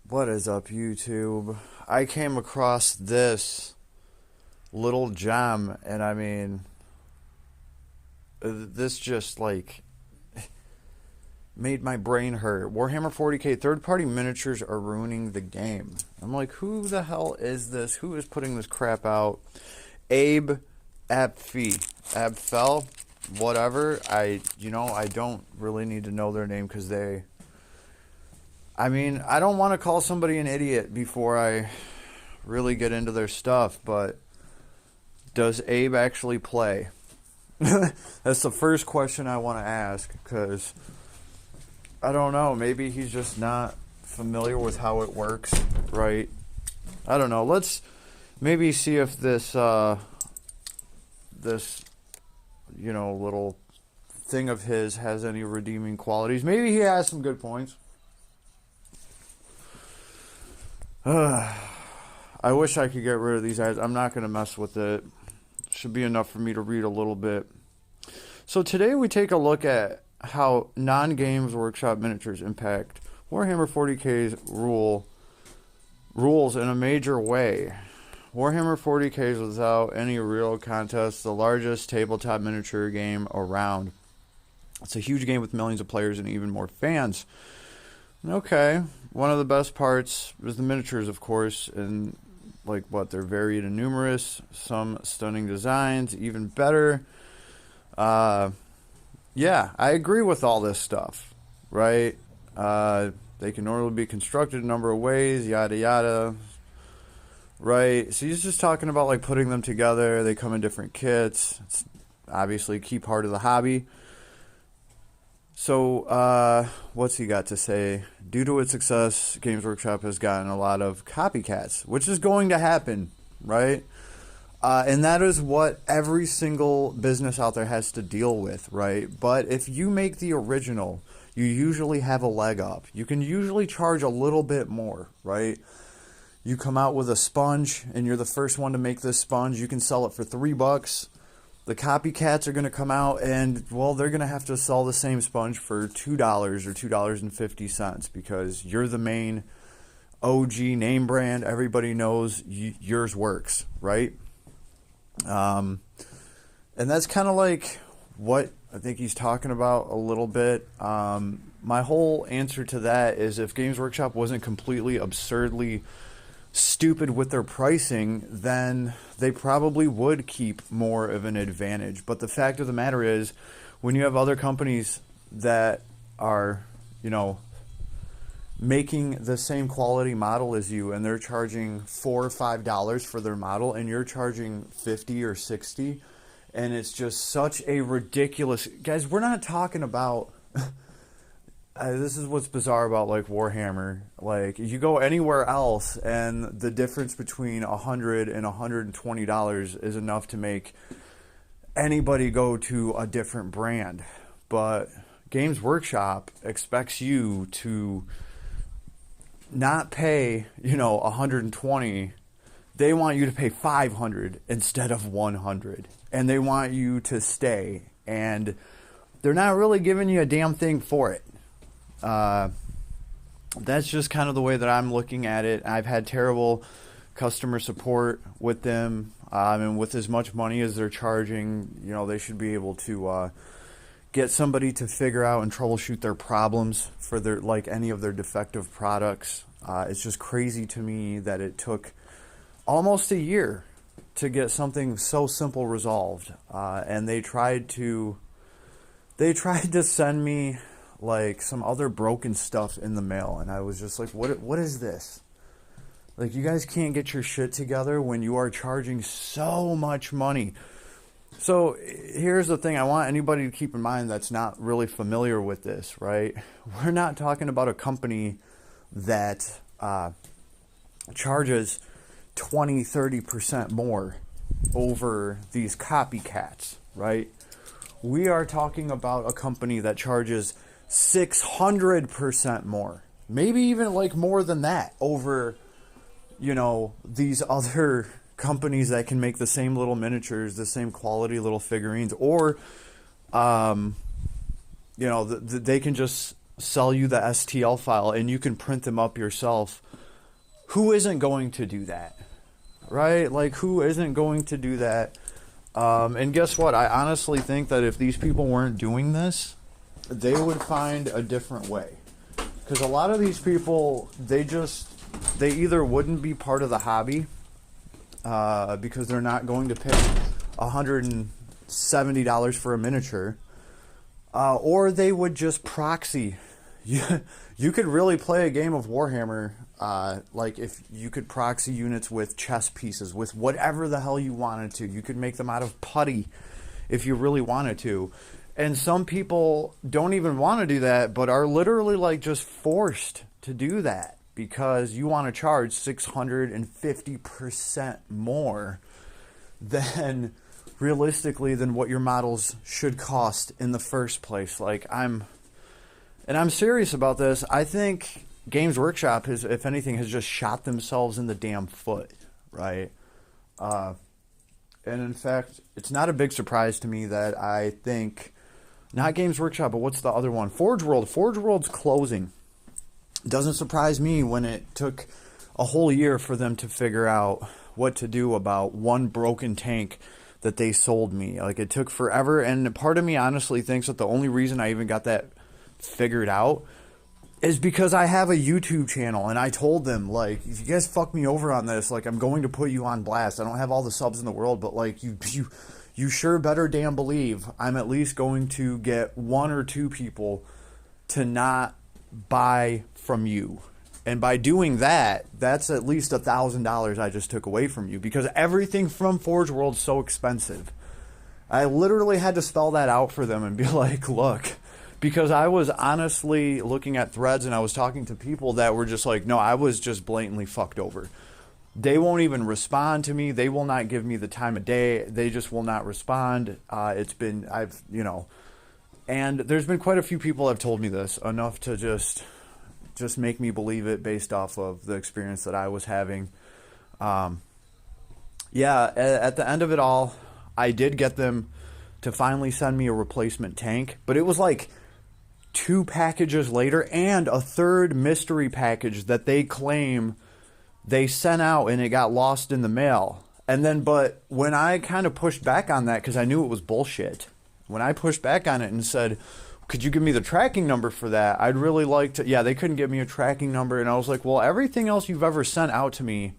What is up, YouTube? I came across this little gem, and I mean, this just like made my brain hurt. Warhammer 40k third-party miniatures are ruining the game. I'm like, who the hell is this? Who is putting this crap out? Abe Abfell, whatever. I don't really need to know their name because I don't want to call somebody an idiot before I really get into their stuff, but does Abe actually play? That's the first question I want to ask, because I don't know. Maybe he's just not familiar with how it works, right? I don't know. Let's maybe see if this little thing of his has any redeeming qualities. Maybe he has some good points. I wish I could get rid of these ads. I'm not going to mess with it. Should be enough for me to read a little bit. So today we take a look at how non-Games Workshop miniatures impact Warhammer 40k's rules in a major way. Warhammer 40k is, without any real contest, the largest tabletop miniature game around. It's a huge game with millions of players and even more fans. Okay, one of the best parts is the miniatures, of course, and they're varied and numerous, some stunning designs, even better. Yeah, I agree with all this stuff, right? They can normally be constructed a number of ways, yada yada, right? So he's just talking about putting them together. They come in different kits. It's obviously a key part of the hobby. So, what's he got to say? Due to its success, Games Workshop has gotten a lot of copycats, which is going to happen, right? And that is what every single business out there has to deal with, right? But if you make the original, you usually have a leg up. You can usually charge a little bit more, right? You come out with a sponge, and you're the first one to make this sponge. You can sell it for $3. The copycats are going to come out and, well, they're going to have to sell the same sponge for $2 or $2.50 because you're the main OG name brand. Everybody knows yours works, right? And that's kind of like what I think he's talking about a little bit. My whole answer to that is, if Games Workshop wasn't completely absurdly stupid with their pricing, then they probably would keep more of an advantage. But the fact of the matter is, when you have other companies that are, making the same quality model as you, and they're charging $4 or $5 for their model, and you're charging 50 or 60, and it's just such a ridiculous... Guys, we're not talking about... this is what's bizarre about Warhammer. You go anywhere else, and the difference between $100 and $120 is enough to make anybody go to a different brand. But Games Workshop expects you to not pay, $120. They want you to pay $500 instead of $100, and they want you to stay, and they're not really giving you a damn thing for it. That's just kind of the way that I'm looking at it. I've had terrible customer support with them, and with as much money as they're charging, they should be able to get somebody to figure out and troubleshoot their problems for their any of their defective products. It's just crazy to me that it took almost a year to get something so simple resolved, and they tried to send me some other broken stuff in the mail, and I was just like, what is this? You guys can't get your shit together when you are charging so much money. So here's the thing I want anybody to keep in mind that's not really familiar with this, right? We're not talking about a company that charges 20-30% more over these copycats, right? We are talking about a company that charges 600% more, maybe even more than that, over these other companies that can make the same little miniatures, the same quality little figurines, or they can just sell you the STL file and you can print them up yourself, who isn't going to do that? Right? Like, who isn't going to do that? And guess what? I honestly think that if these people weren't doing this, they would find a different way. Because a lot of these people, they either wouldn't be part of the hobby because they're not going to pay $170 for a miniature, or they would just proxy. You could really play a game of Warhammer, like if you could proxy units with chess pieces, with whatever the hell you wanted to. You could make them out of putty if you really wanted to. And some people don't even want to do that, but are literally like just forced to do that because you want to charge 650% more than realistically than what your models should cost in the first place. Like, I'm serious about this. I think Games Workshop has, if anything, has just shot themselves in the damn foot, right? And in fact, it's not a big surprise to me that I think, not Games Workshop, but what's the other one? Forge World. Forge World's closing. Doesn't surprise me when it took a whole year for them to figure out what to do about one broken tank that they sold me. Like, it took forever, and part of me honestly thinks that the only reason I even got that figured out is because I have a YouTube channel, and I told them, like, if you guys fuck me over on this, like, I'm going to put you on blast. I don't have all the subs in the world, but, like, you sure better damn believe I'm at least going to get one or two people to not buy from you. And by doing that, that's at least $1,000 I just took away from you, because everything from Forge World is so expensive. I literally had to spell that out for them and be like, look, because I was honestly looking at threads and I was talking to people that were just like, no, I was just blatantly fucked over. They won't even respond to me. They will not give me the time of day. They just will not respond. And there's been quite a few people that have told me this, enough to just make me believe it based off of the experience that I was having. At the end of it all, I did get them to finally send me a replacement tank, but it was like 2 packages later and a third mystery package that they claim they sent out and it got lost in the mail. And then, but when I kind of pushed back on that, because I knew it was bullshit, when I pushed back on it and said, could you give me the tracking number for that? I'd really like to. Yeah, they couldn't give me a tracking number. And I was like, well, everything else you've ever sent out to me,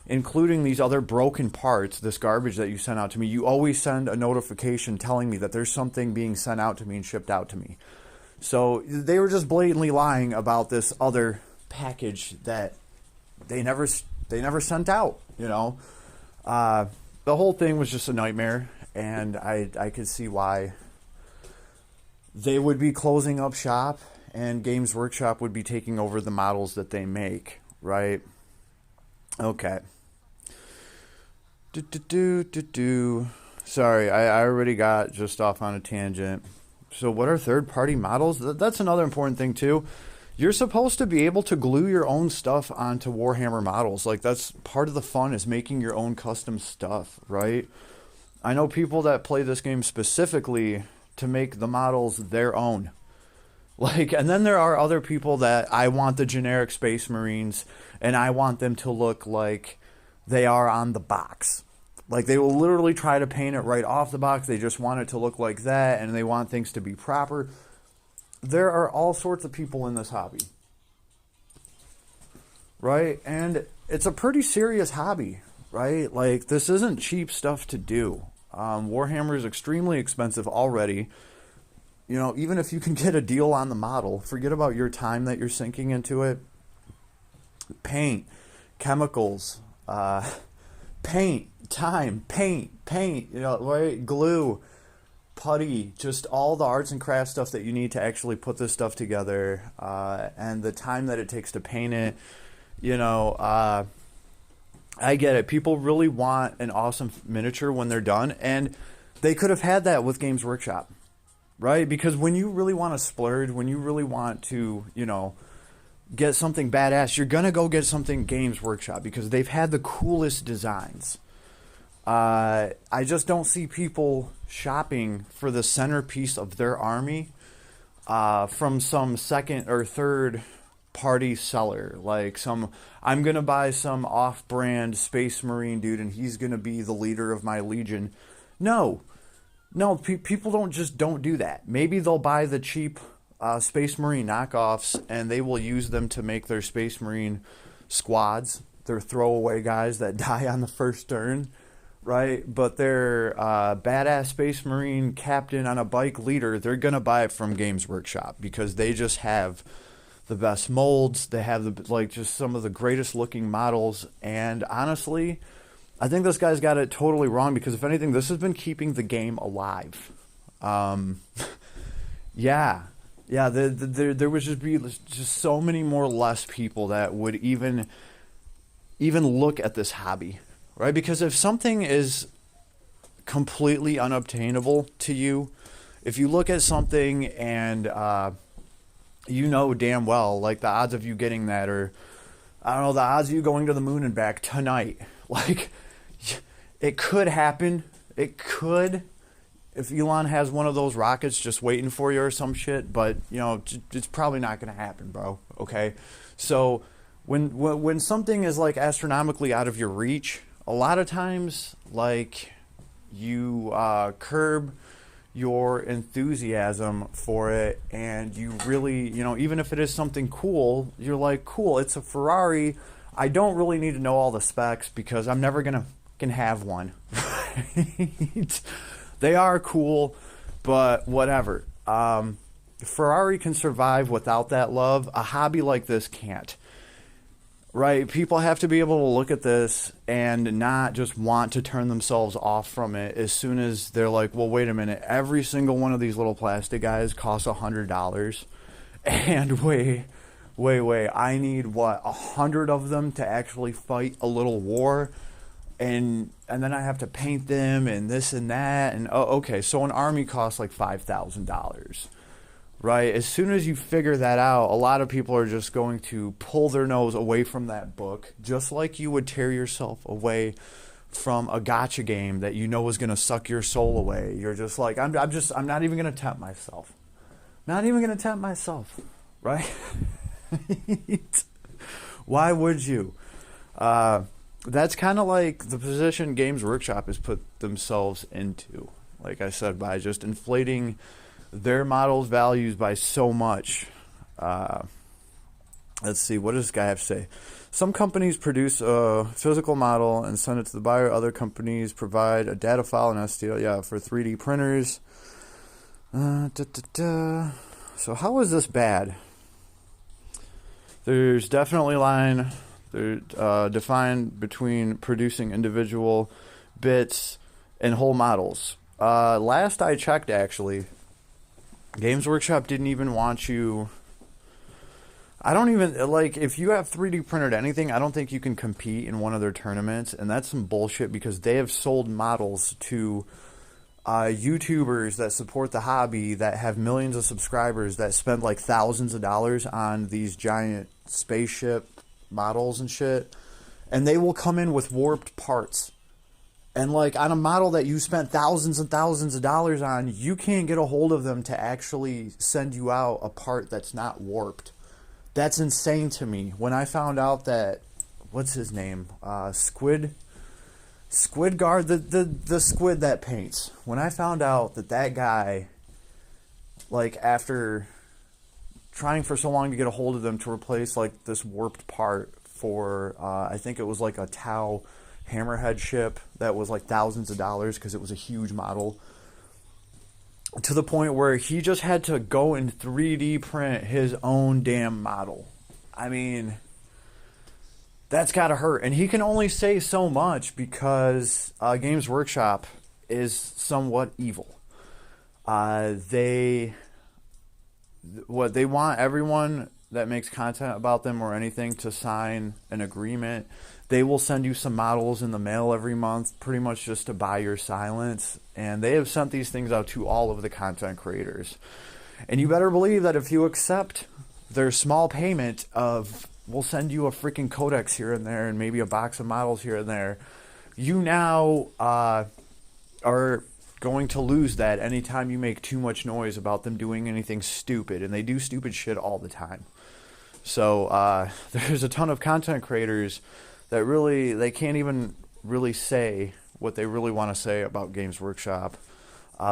including these other broken parts, this garbage that you sent out to me, you always send a notification telling me that there's something being sent out to me and shipped out to me. So they were just blatantly lying about this other package that they never sent out, you know. The whole thing was just a nightmare, and I could see why they would be closing up shop and Games Workshop would be taking over the models that they make, right? Okay. Sorry, I already got just off on a tangent. So what are third-party models? That's another important thing, too. You're supposed to be able to glue your own stuff onto Warhammer models. Like, that's part of the fun, is making your own custom stuff, right? I know people that play this game specifically to make the models their own. Like, and then there are other people that I want the generic Space Marines, and I want them to look like they are on the box. Like, they will literally try to paint it right off the box. They just want it to look like that, and they want things to be proper. There are all sorts of people in this hobby, right? And it's a pretty serious hobby, right? Like, this isn't cheap stuff to do. Warhammer is extremely expensive already. You know, even if you can get a deal on the model, forget about your time that you're sinking into it. Paint, chemicals, paint, you know, right? Glue, putty, just all the arts and crafts stuff that you need to actually put this stuff together, and the time that it takes to paint it. You know, I get it. People really want an awesome miniature when they're done, and they could have had that with Games Workshop, right? Because when you really want to splurge, when you really want to, you know, get something badass, you're going to go get something Games Workshop because they've had the coolest designs. I just don't see people shopping for the centerpiece of their army from some second or third party seller. Like I'm gonna buy some off-brand Space Marine dude, and he's gonna be the leader of my legion. No, no, people don't do that. Maybe they'll buy the cheap Space Marine knockoffs, and they will use them to make their Space Marine squads. Their throwaway guys that die on the first turn, right? But their badass Space Marine captain on a bike leader, they're gonna buy it from Games Workshop because they just have the best molds. They have just some of the greatest looking models. And honestly, I think this guy's got it totally wrong because if anything, this has been keeping the game alive. Yeah. There would just so many more less people that would even look at this hobby, right? Because if something is completely unobtainable to you, if you look at something and you know damn well, like the odds of you getting that, or I don't know, the odds of you going to the moon and back tonight, like it could happen. It could, if Elon has one of those rockets just waiting for you or some shit, but you know, it's probably not going to happen, bro. Okay. So when something is like astronomically out of your reach, a lot of times like you curb your enthusiasm for it, and you really, you know, even if it is something cool, you're like, cool, it's a Ferrari. I don't really need to know all the specs because I'm never gonna have one. They are cool, but whatever. Ferrari can survive without that love. A hobby like this can't. Right? People have to be able to look at this and not just want to turn themselves off from it as soon as they're like, well, wait a minute. Every single one of these little plastic guys costs $100. And wait. I need, 100 of them to actually fight a little war? And then I have to paint them and this and that. And, okay, so an army costs like $5,000. Right? As soon as you figure that out, a lot of people are just going to pull their nose away from that book, just like you would tear yourself away from a gacha game that you know is going to suck your soul away. You're just like, I'm not even going to tempt myself. Not even going to tempt myself. Right? Why would you? That's kind of like the position Games Workshop has put themselves into. Like I said, by just inflating their models' values by so much. Let's see, what does this guy have to say? Some companies produce a physical model and send it to the buyer. Other companies provide a data file and STL, for 3D printers. So how is this bad? There's definitely a line defined between producing individual bits and whole models. Last I checked, actually, Games Workshop didn't even want you. I don't even, like, if you have 3D printed anything, I don't think you can compete in one of their tournaments, and that's some bullshit because they have sold models to YouTubers that support the hobby that have millions of subscribers that spend like thousands of dollars on these giant spaceship models and shit, and they will come in with warped parts. And like on a model that you spent thousands and thousands of dollars on, you can't get a hold of them to actually send you out a part that's not warped. That's insane to me. When I found out that, what's his name? Squidguard, the squid that paints. When I found out that guy, like after trying for so long to get a hold of them to replace like this warped part for, I think it was like a Tau hammerhead ship that was like thousands of dollars because it was a huge model, to the point where he just had to go and 3D print his own damn model. I mean, that's gotta hurt. And he can only say so much because Games Workshop is somewhat evil. They want everyone that makes content about them or anything to sign an agreement. They will send you some models in the mail every month, pretty much just to buy your silence. And they have sent these things out to all of the content creators. And you better believe that if you accept their small payment of, we'll send you a freaking codex here and there and maybe a box of models here and there, you now are going to lose that anytime you make too much noise about them doing anything stupid, and they do stupid shit all the time. So there's a ton of content creators that really, they can't even really say what they really want to say about Games Workshop.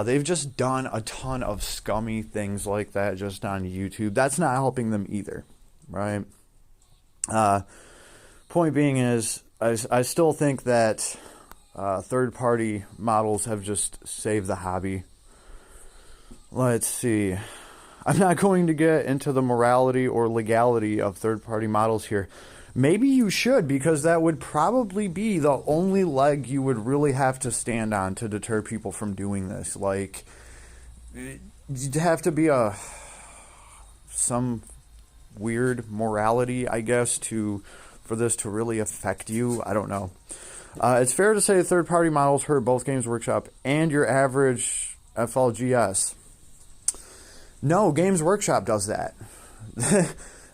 They've just done a ton of scummy things like that just on YouTube. That's not helping them either, right? Point being is, I still think that third-party models have just saved the hobby. Let's see. I'm not going to get into the morality or legality of third-party models here. Maybe you should, because that would probably be the only leg you would really have to stand on to deter people from doing this. Like, you'd have to be some weird morality, I guess, for this to really affect you. I don't know. It's fair to say third-party models hurt both Games Workshop and your average FLGS. No, Games Workshop does that.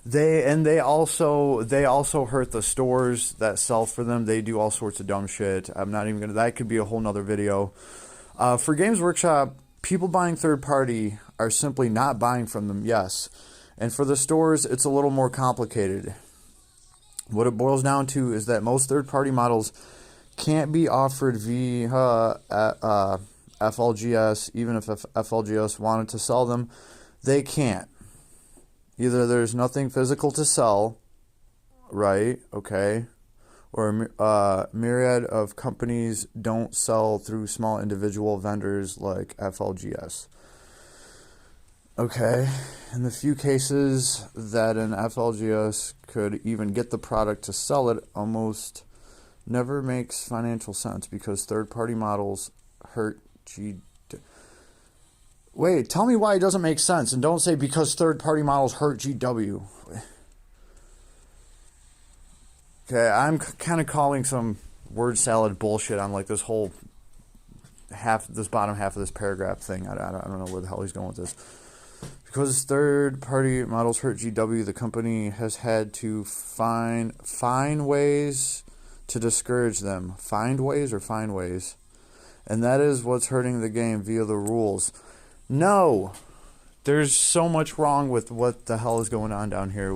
They also hurt the stores that sell for them. They do all sorts of dumb shit. I'm not even gonna. That could be a whole nother video. For Games Workshop, people buying third party are simply not buying from them. Yes, and for the stores, it's a little more complicated. What it boils down to is that most third party models can't be offered via FLGS. Even if FLGS wanted to sell them, they can't. Either there's nothing physical to sell, right? Okay. Or a myriad of companies don't sell through small individual vendors like FLGS. Okay. In the few cases that an FLGS could even get the product to sell it, almost never makes financial sense because third-party models hurt Wait, tell me why it doesn't make sense, and don't say because third-party models hurt GW. Okay, I'm kind of calling some word salad bullshit on like this whole this bottom half of this paragraph thing. I don't know where the hell he's going with this. Because third-party models hurt GW, the company has had to find ways to discourage them. Find ways or find ways? And that is what's hurting the game via the rules. No, there's so much wrong with what the hell is going on down here.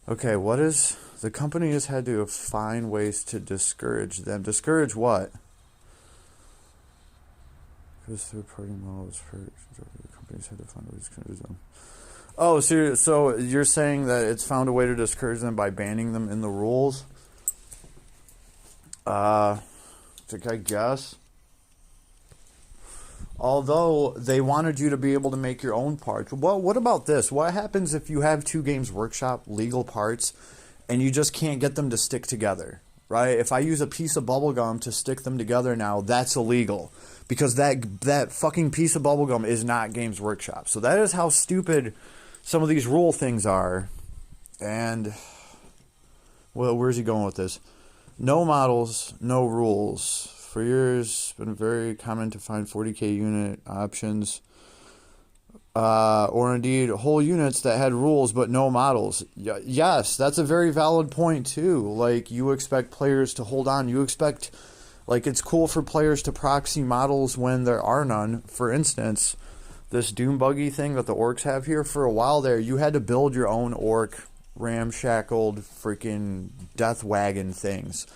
Okay, what is... The company has had to find ways to discourage them. Discourage what? Because third-party models hurt. The companies had to find ways to discourage them. Oh, so you're saying that it's found a way to discourage them by banning them in the rules? I guess. Although they wanted you to be able to make your own parts. Well, what about this? What happens if you have two Games Workshop legal parts and you just can't get them to stick together, right? If I use a piece of bubble gum to stick them together now, that's illegal because that fucking piece of bubble gum is not Games Workshop. So that is how stupid some of these rule things are. And, well, where's he going with this? No models, no rules. For years, it's been very common to find 40k unit options, or indeed whole units that had rules but no models. Yes, that's a very valid point too. Like, you expect players to hold on. You expect, like, it's cool for players to proxy models when there are none. For instance, this Doom Buggy thing that the orcs have here, for a while there, you had to build your own orc ramshackled freaking death wagon things.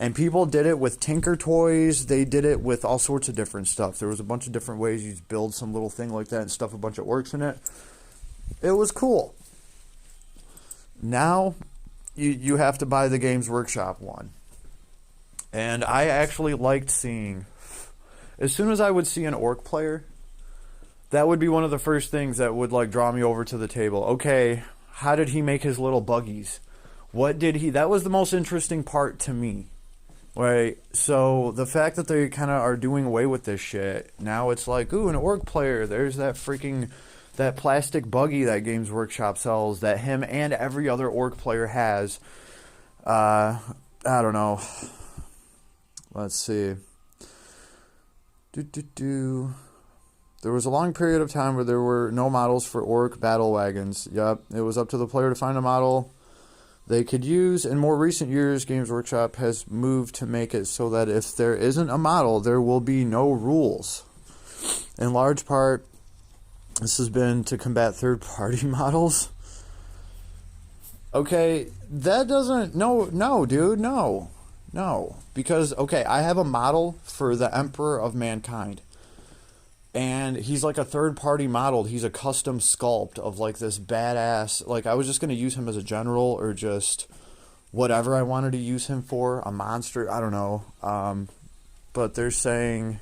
And people did it with Tinker Toys. They did it with all sorts of different stuff. There was a bunch of different ways you build some little thing like that and stuff a bunch of orcs in it. It was cool. Now, you have to buy the Games Workshop one. And I actually liked seeing... As soon as I would see an orc player, that would be one of the first things that would like draw me over to the table. Okay, how did he make his little buggies? What did he... That was the most interesting part to me. Right, so the fact that they kind of are doing away with this shit, now it's like, ooh, an orc player, there's that plastic buggy that Games Workshop sells that him and every other orc player has. I don't know. Let's see. There was a long period of time where there were no models for orc battle wagons. Yep, it was up to the player to find a model they could use. In more recent years, Games Workshop has moved to make it so that if there isn't a model, there will be no rules. In large part, this has been to combat third-party models. Okay, that doesn't... No, dude, no. Because, okay, I have a model for the Emperor of Mankind. And he's like a third-party model. He's a custom sculpt of like this badass... Like, I was just going to use him as a general or just whatever I wanted to use him for. A monster, I don't know. But they're saying...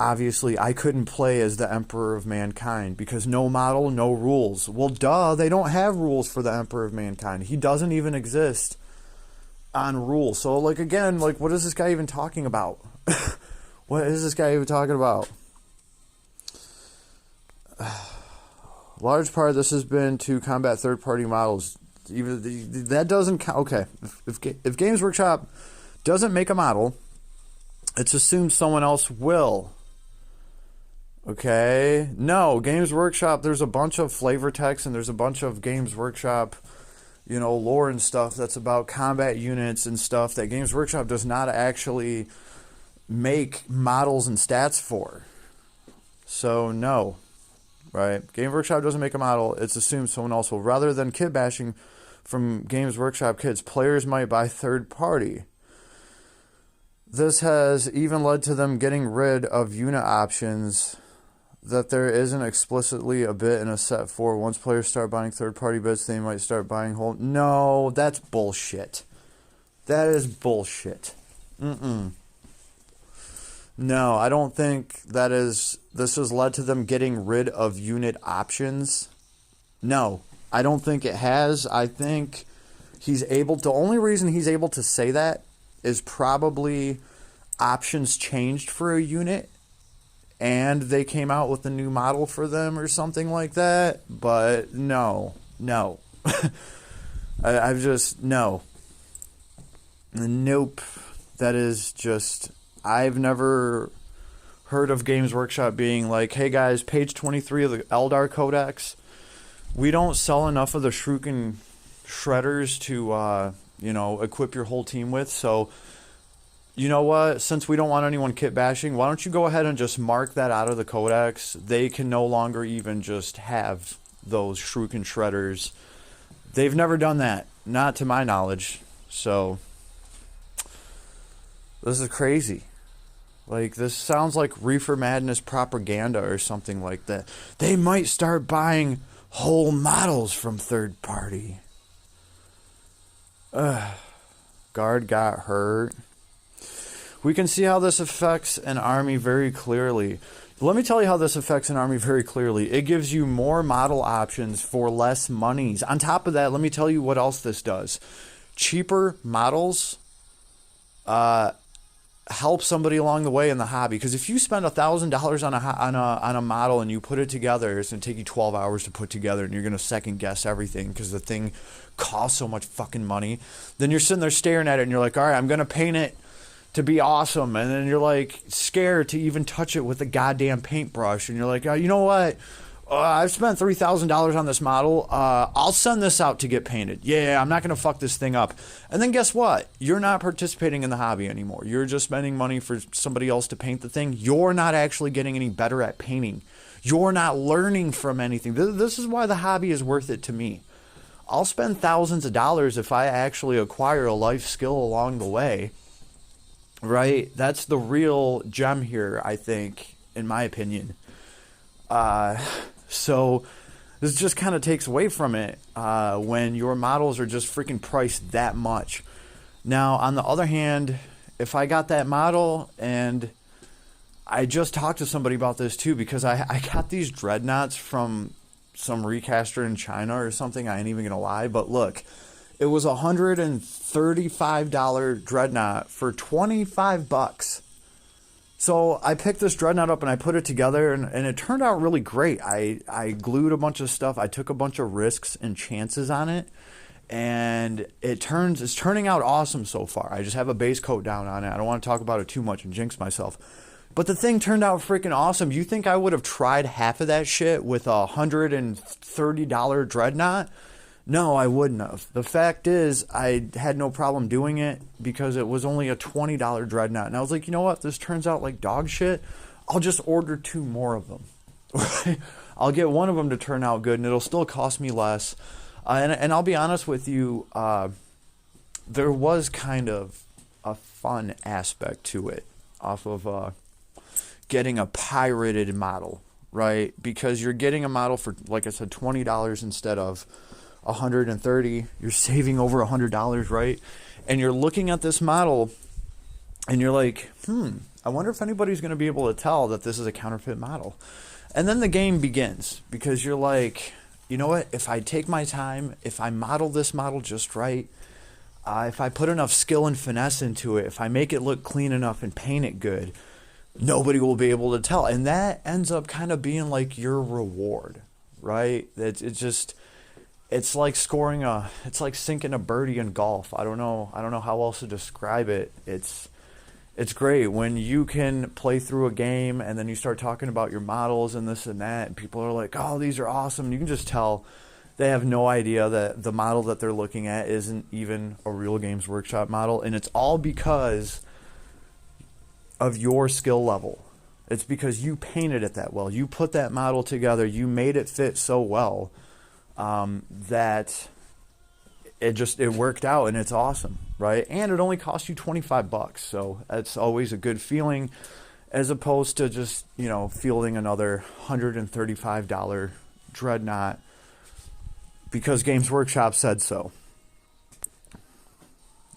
Obviously, I couldn't play as the Emperor of Mankind because no model, no rules. Well, duh, they don't have rules for the Emperor of Mankind. He doesn't even exist on rules. So, like, again, like, what is this guy even talking about? What is this guy even talking about? Large part of this has been to combat third-party models. Even that doesn't count. Okay, if Games Workshop doesn't make a model, it's assumed someone else will. Okay, no, Games Workshop, there's a bunch of flavor text and there's a bunch of Games Workshop, you know, lore and stuff that's about combat units and stuff that Games Workshop does not actually make models and stats for. So, no, right? Games Workshop doesn't make a model, it's assumed someone else will. Rather than kit bashing from Games Workshop kits, players might buy third party. This has even led to them getting rid of unit options that there isn't explicitly a bit in a set for. Once players start buying third-party bits, they might start buying whole... No, that's bullshit. That is bullshit. No, I don't think that is... This has led to them getting rid of unit options. No, I don't think it has. I think he's able... The only reason he's able to say that is probably options changed for a unit and they came out with a new model for them or something like that. But no. I've just, no. Nope. That is just, I've never heard of Games Workshop being like, hey guys, page 23 of the Eldar Codex, we don't sell enough of the Shuriken Shredders to, equip your whole team with, so you know what, since we don't want anyone kit bashing, why don't you go ahead and just mark that out of the codex? They can no longer even just have those Shuriken Shredders. They've never done that, not to my knowledge. So this is crazy. Like, this sounds like Reefer Madness propaganda or something like that. They might start buying whole models from third party. Guard got hurt. We can see how this affects an army very clearly. Let me tell you how this affects an army very clearly. It gives you more model options for less monies. On top of that, let me tell you what else this does. Cheaper models help somebody along the way in the hobby. Because if you spend $1,000 on a model and you put it together, it's going to take you 12 hours to put together, and you're going to second guess everything because the thing costs so much fucking money. Then you're sitting there staring at it and you're like, all right, I'm going to paint it to be awesome. And then you're like scared to even touch it with a goddamn paintbrush. And you're like, oh, you know what? I've spent $3,000 on this model. I'll send this out to get painted. Yeah, I'm not going to fuck this thing up. And then guess what? You're not participating in the hobby anymore. You're just spending money for somebody else to paint the thing. You're not actually getting any better at painting. You're not learning from anything. This is why the hobby is worth it to me. I'll spend thousands of dollars if I actually acquire a life skill along the way. Right? That's the real gem here, I think, in my opinion. So this just kind of takes away from it when your models are just freaking priced that much. Now, on the other hand, if I got that model, and I just talked to somebody about this too, because I got these dreadnoughts from some recaster in China or something. I ain't even gonna lie, but look, it was $135 dreadnought for $25. So I picked this dreadnought up and I put it together, and it turned out really great. I glued a bunch of stuff. I took a bunch of risks and chances on it, and it's turning out awesome so far. I just have a base coat down on it. I don't want to talk about it too much and jinx myself. But the thing turned out freaking awesome. You think I would have tried half of that shit with a $130 dreadnought? No, I wouldn't have. The fact is, I had no problem doing it because it was only a $20 dreadnought. And I was like, you know what? This turns out like dog shit. I'll just order 2 more of them. I'll get one of them to turn out good, and it'll still cost me less. And I'll be honest with you, there was kind of a fun aspect to it off of getting a pirated model, right? Because you're getting a model for, like I said, $20 instead of $130. You're saving over $100, right? And you're looking at this model and you're like, I wonder if anybody's going to be able to tell that this is a counterfeit model. And then the game begins, because you're like, you know what? If I take my time, if I model this model just right, if I put enough skill and finesse into it, if I make it look clean enough and paint it good, nobody will be able to tell. And that ends up kind of being like your reward, right? It's like it's like sinking a birdie in golf. I don't know how else to describe it. It's great when you can play through a game and then you start talking about your models and this and that, and people are like, oh, these are awesome. And you can just tell they have no idea that the model that they're looking at isn't even a real Games Workshop model, and it's all because of your skill level. It's because you painted it that well. You put that model together. You made it fit so well that it worked out, and it's awesome, right? And it only cost you $25, so that's always a good feeling, as opposed to just, fielding another $135 dreadnought because Games Workshop said so.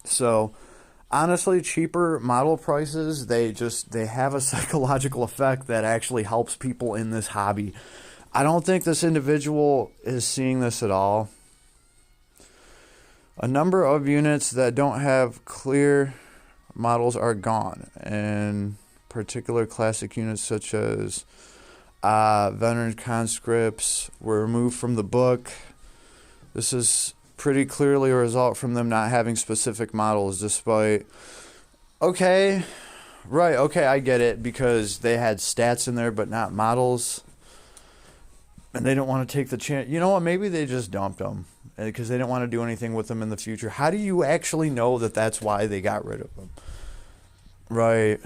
So honestly, cheaper model prices, they have a psychological effect that actually helps people in this hobby. I don't think this individual is seeing this at all. A number of units that don't have clear models are gone, and particular classic units such as veteran conscripts were removed from the book. This is pretty clearly a result from them not having specific models, despite... Okay, I get it, because they had stats in there but not models, and they didn't want to take the chance. You know what, maybe they just dumped them because they didn't want to do anything with them in the future. How do you actually know that that's why they got rid of them? Right.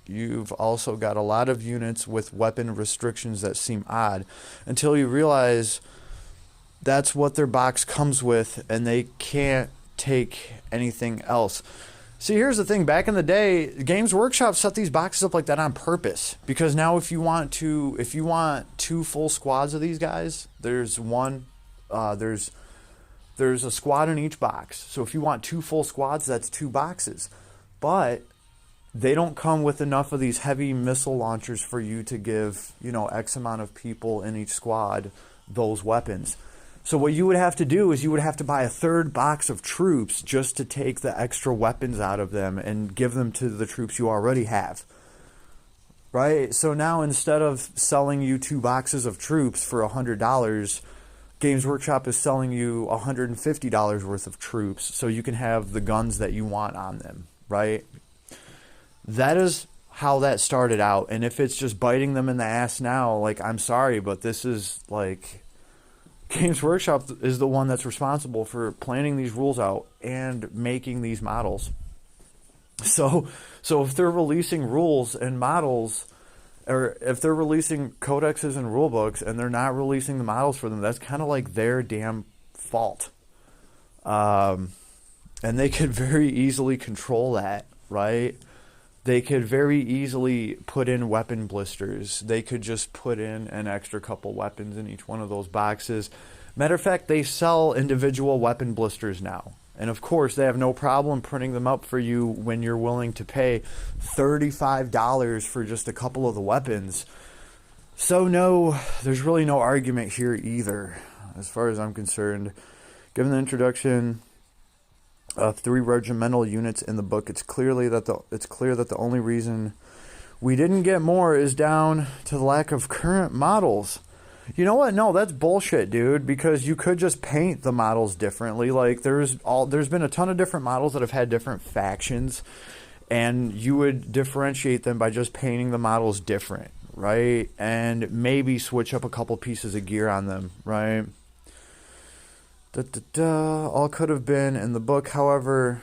You've also got a lot of units with weapon restrictions that seem odd until you realize that's what their box comes with, and they can't take anything else. See, here's the thing. Back in the day, Games Workshop set these boxes up like that on purpose, because now if you want 2 full squads of these guys, there's a squad in each box. So if you want 2 full squads, that's 2 boxes. But they don't come with enough of these heavy missile launchers for you to give, X amount of people in each squad those weapons. So what you would have to do is you would have to buy a 3rd box of troops just to take the extra weapons out of them and give them to the troops you already have. Right? So now instead of selling you 2 boxes of troops for $100, Games Workshop is selling you $150 worth of troops so you can have the guns that you want on them. Right? That is how that started out. And if it's just biting them in the ass now, like, I'm sorry, but this is like... Games Workshop is the one that's responsible for planning these rules out and making these models. So if they're releasing rules and models, or if they're releasing codexes and rule books and they're not releasing the models for them, that's kind of like their damn fault. And they could very easily control that, right? They could very easily put in weapon blisters. They could just put in an extra couple weapons in each one of those boxes. Matter of fact, they sell individual weapon blisters now. And of course, they have no problem printing them up for you when you're willing to pay $35 for just a couple of the weapons. So no, there's really no argument here either, as far as I'm concerned. Given the introduction of 3 regimental units in the book, it's clear that the only reason we didn't get more is down to the lack of current models. You know what? No, that's bullshit, dude, because you could just paint the models differently. Like, there's been a ton of different models that have had different factions, and you would differentiate them by just painting the models different, right? And maybe switch up a couple pieces of gear on them, right? All could have been in the book. However,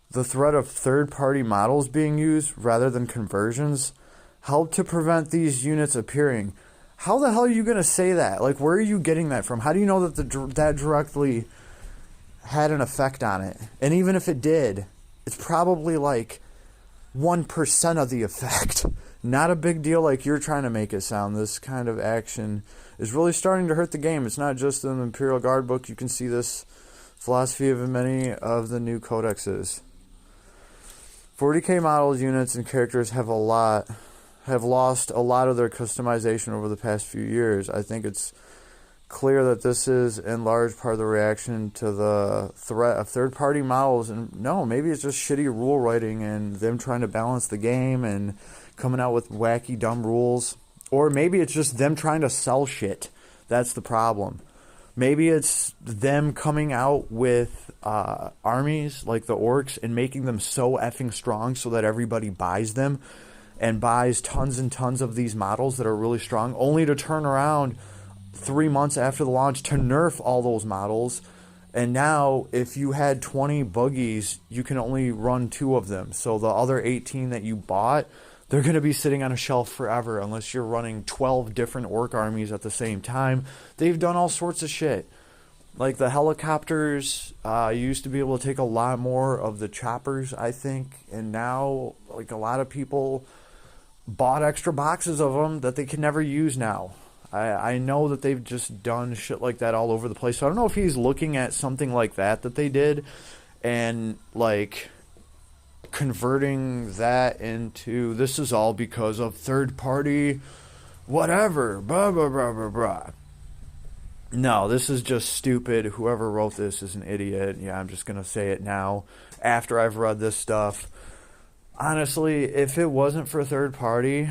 the threat of third-party models being used rather than conversions helped to prevent these units appearing. How the hell are you going to say that? Like, where are you getting that from? How do you know that that directly had an effect on it? And even if it did, it's probably like 1% of the effect. Not a big deal like you're trying to make it sound. This kind of action is really starting to hurt the game. It's not just in the Imperial Guard book. You can see this philosophy of many of the new codexes. 40k models, units, and characters have lost a lot of their customization over the past few years. I think it's clear that this is in large part the reaction to the threat of third-party models. And no, maybe it's just shitty rule writing and them trying to balance the game and coming out with wacky, dumb rules. Or maybe it's just them trying to sell shit. That's the problem. Maybe it's them coming out with armies like the orcs and making them so effing strong so that everybody buys them and buys tons and tons of these models that are really strong, only to turn around 3 months after the launch to nerf all those models. And now, if you had 20 buggies, you can only run 2 of them. So the other 18 that you bought, they're going to be sitting on a shelf forever unless you're running 12 different orc armies at the same time. They've done all sorts of shit. Like the helicopters, you used to be able to take a lot more of the choppers, I think. And now, like, a lot of people bought extra boxes of them that they can never use now. I know that they've just done shit like that all over the place. So I don't know if he's looking at something like that they did and, like, converting that into this is all because of third-party whatever, blah, blah, blah, blah, blah. No, this is just stupid. Whoever wrote this is an idiot. Yeah, I'm just going to say it now after I've read this stuff. Honestly, if it wasn't for third party,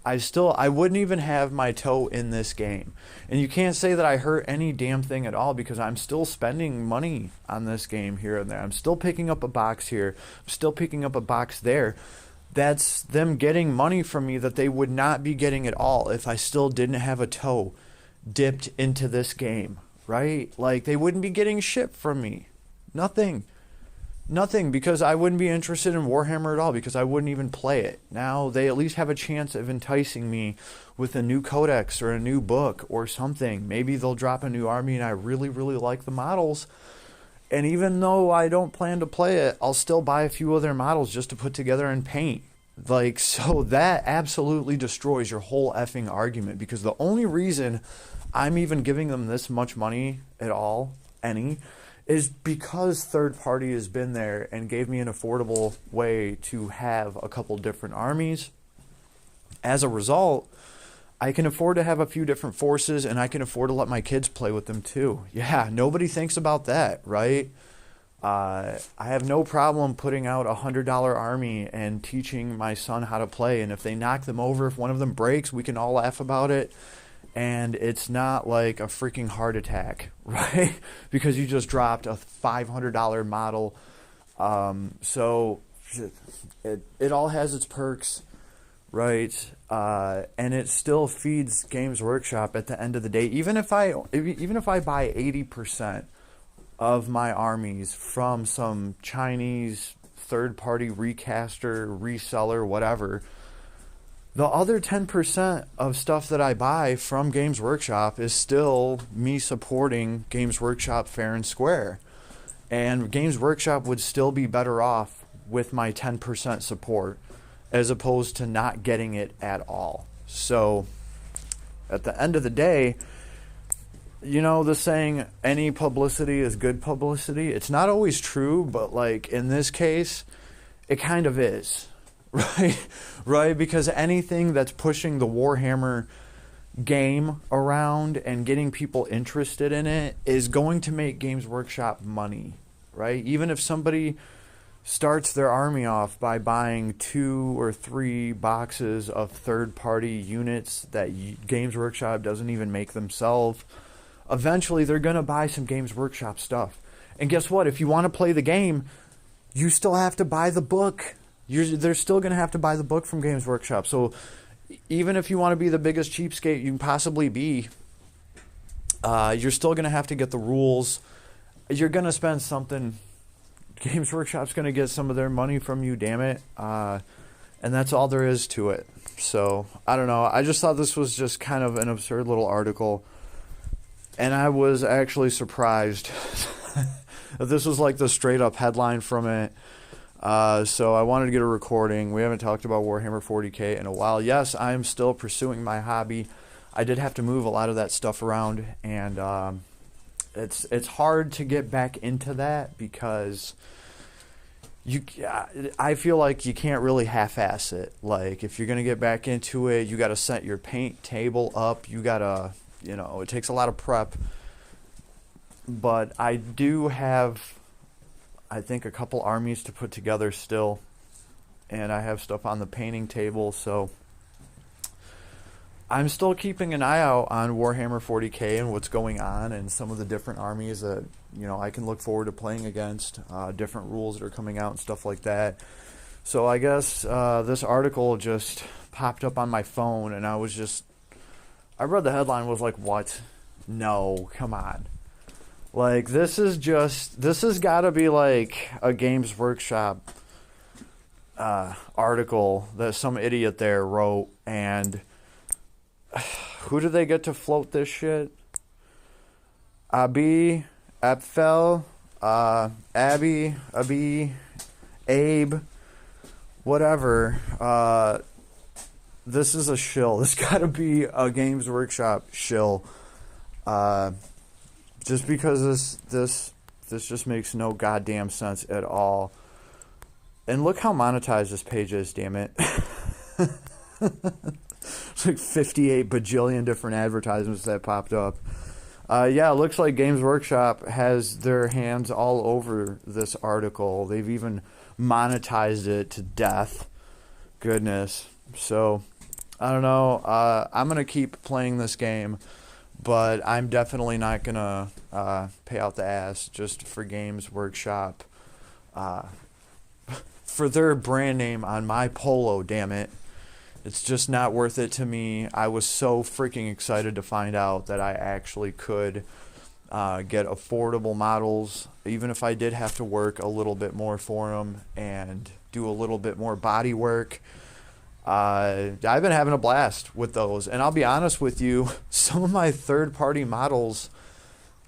I wouldn't even have my toe in this game. And you can't say that I hurt any damn thing at all because I'm still spending money on this game here and there. I'm still picking up a box here. I'm still picking up a box there. That's them getting money from me that they would not be getting at all if I still didn't have a toe dipped into this game, right? Like, they wouldn't be getting shit from me. Nothing, because I wouldn't be interested in Warhammer at all, because I wouldn't even play it. Now they at least have a chance of enticing me with a new codex or a new book or something. Maybe they'll drop a new army and I really, really like the models. And even though I don't plan to play it, I'll still buy a few of their models just to put together and paint. Like, so that absolutely destroys your whole effing argument, because the only reason I'm even giving them this much money at all, is because third party has been there and gave me an affordable way to have a couple different armies. As a result, I can afford to have a few different forces, and I can afford to let my kids play with them too. Yeah, nobody thinks about that, right? I have no problem putting out a $100 army and teaching my son how to play. And if they knock them over, if one of them breaks, we can all laugh about it. And it's not like a freaking heart attack, right? Because you just dropped a $500 model. So it all has its perks, right? And it still feeds Games Workshop at the end of the day. Even if I buy 80% of my armies from some Chinese third-party recaster, reseller, whatever, the other 10% of stuff that I buy from Games Workshop is still me supporting Games Workshop fair and square. And Games Workshop would still be better off with my 10% support as opposed to not getting it at all. So at the end of the day, you know the saying, any publicity is good publicity? It's not always true, but like in this case, it kind of is. Right? Because anything that's pushing the Warhammer game around and getting people interested in it is going to make Games Workshop money, right? Even if somebody starts their army off by buying 2 or 3 boxes of third-party units that Games Workshop doesn't even make themselves, eventually they're going to buy some Games Workshop stuff. And guess what? If you want to play the game, you still have to buy the book. They're still going to have to buy the book from Games Workshop. So even if you want to be the biggest cheapskate you can possibly be, You're still going to have to get the rules. You're going to spend something. Games Workshop's going to get some of their money from you, damn it. And that's all there is to it. So, I don't know. I just thought this was just kind of an absurd little article. And I was actually surprised that this was like the straight up headline from it. So I wanted to get a recording. We haven't talked about Warhammer 40k in a while. Yes, I'm still pursuing my hobby. I did have to move a lot of that stuff around, and it's hard to get back into that because I feel like you can't really half-ass it. Like, if you're going to get back into it, you got to set your paint table up. You got to, it takes a lot of prep. But I do have, I think, a couple armies to put together still. And I have stuff on the painting table, so I'm still keeping an eye out on Warhammer 40k and what's going on and some of the different armies that I can look forward to playing against, different rules that are coming out and stuff like that. So I guess this article just popped up on my phone, and I read the headline, was like, what? No, come on. Like, this has got to be like a Games Workshop article that some idiot there wrote, and who do they get to float this shit? Abby, Abfel, Abby, Abe, whatever. This is a shill. This got to be a Games Workshop shill. Just because this just makes no goddamn sense at all. And look how monetized this page is, damn it. It's like 58 bajillion different advertisements that popped up. Yeah, it looks like Games Workshop has their hands all over this article. They've even monetized it to death. Goodness. So, I don't know. I'm going to keep playing this game, but I'm definitely not going to pay out the ass just for Games Workshop. For their brand name on my polo, damn it. It's just not worth it to me. I was so freaking excited to find out that I actually could get affordable models, even if I did have to work a little bit more for them and do a little bit more body work. I've been having a blast with those. And I'll be honest with you, some of my third-party models,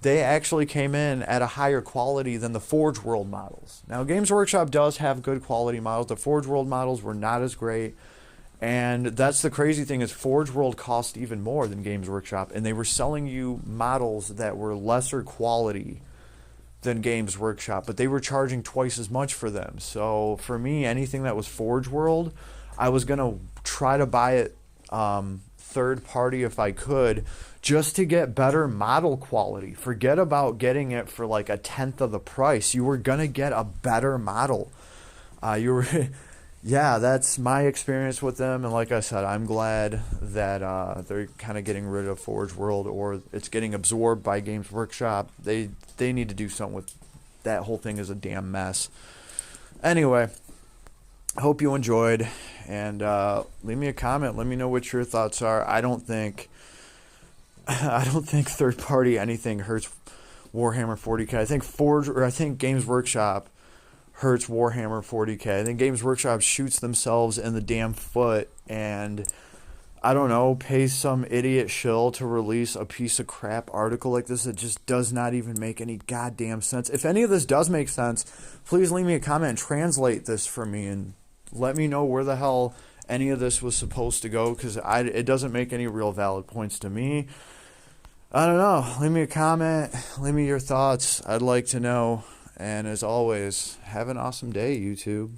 they actually came in at a higher quality than the Forge World models. Now, Games Workshop does have good quality models. The Forge World models were not as great. And that's the crazy thing, is Forge World cost even more than Games Workshop, and they were selling you models that were lesser quality than Games Workshop, but they were charging twice as much for them. So for me, anything that was Forge World, I was going to try to buy it third party if I could, just to get better model quality. Forget about getting it for like a tenth of the price. You were going to get a better model. Yeah, that's my experience with them, and like I said, I'm glad that they're kind of getting rid of Forge World, or it's getting absorbed by Games Workshop. They need to do something with that whole thing. Is a damn mess. Anyway, I hope you enjoyed, and leave me a comment. Let me know what your thoughts are. I don't think third party anything hurts Warhammer 40k. I think Games Workshop hurts Warhammer 40k. I think Games Workshop shoots themselves in the damn foot and, I don't know, pays some idiot shill to release a piece of crap article like this that just does not even make any goddamn sense. If any of this does make sense, please leave me a comment and translate this for me and let me know where the hell any of this was supposed to go, because it doesn't make any real valid points to me. I don't know. Leave me a comment. Leave me your thoughts. I'd like to know. And as always, have an awesome day, YouTube.